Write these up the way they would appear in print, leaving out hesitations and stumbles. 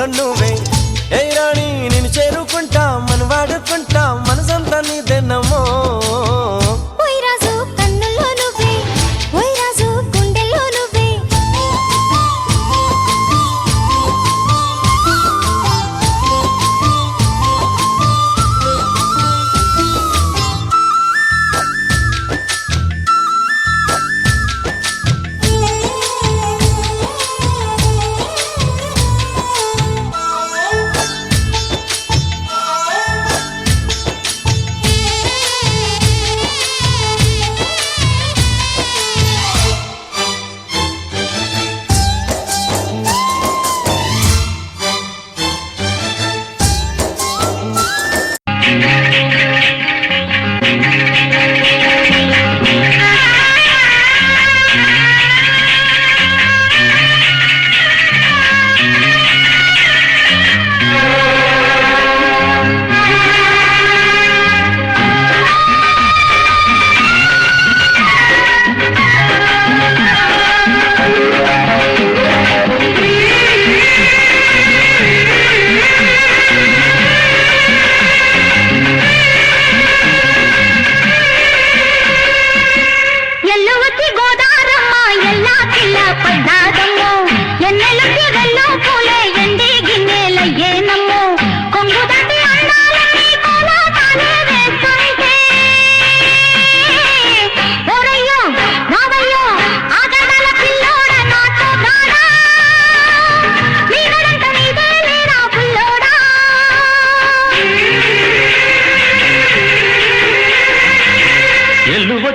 కన్నుల్లో నువ్వే ఏ రాణి నేను చేరుకుంటా మన వాడుకుంటా మనసంతా నీదెన్నమో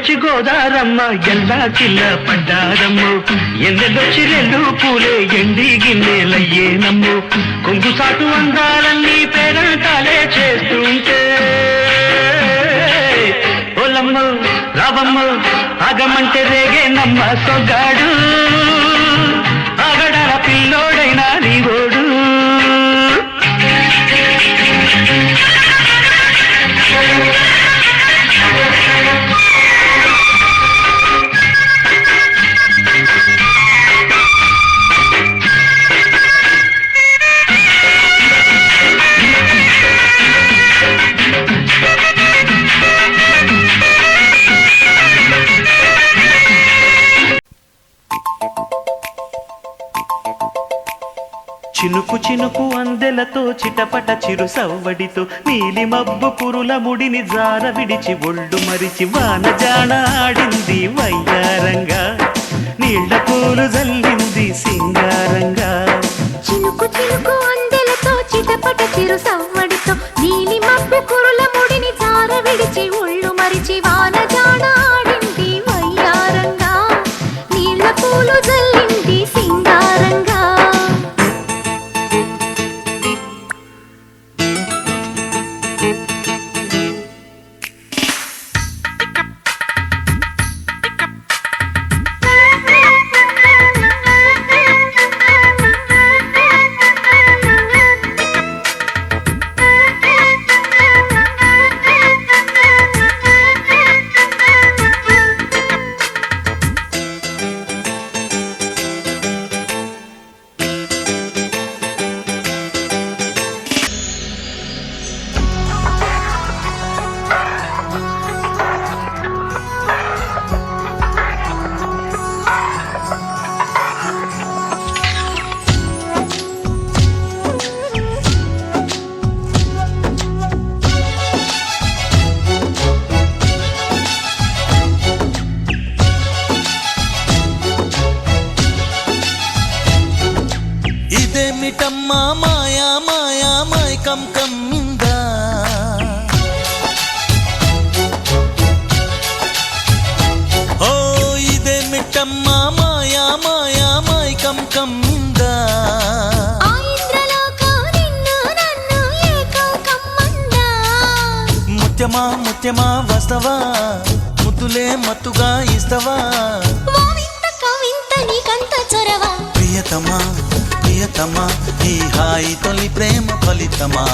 వచ్చి గోదారమ్మ ఎల్లా చిల్ల పడ్డారమ్ము ఎన్నెలొచ్చి రెండు పూలే ఎండి గిన్నెలయ్యేనమ్ము కొంగు సాటు అందాలన్నీ పేరంటాలే చేస్తుంటే ఓలమ్మ రావమ్మ ఆగమంటే రేగేనమ్మ సొగ్గాడు ఆగడాల పిల్లోడైనా నీవోడు చినుకు చినుకు అందెలతో చిటపట చిరు సవ్వడితో నీలి మబ్బు కురుల ముడిని జార విడిచి ఒళ్ళు మరిచి వానజాన ఆడింది వయ్యారంగా నీళ్ల పూలు జల్లింది సింగారంగా చినుకు చినుకు అందెలతో చిటపట చిరు సవ్వడితో నీలి మబ్బు కురుల ముడిని జార విడిచి ఒళ్ళు మరిచి వానజాన ఆడింది వయ్యారంగా నీళ్ల పూలు జల్లింది సింగారంగా ఇదేమిటమ్మా మాయా మాయా మైకం కమ్మిందా ఓ ఇదేమిటమ్మా మాయా మాయా మైకం కమ్మిందా ముత్యమా ముత్యమా వస్తవా ముద్దులే మత్తుగా ఇస్తవా ప్రియతమా ప్రియతమా ఈ హాయి తొలి ప్రేమ ఫలితమా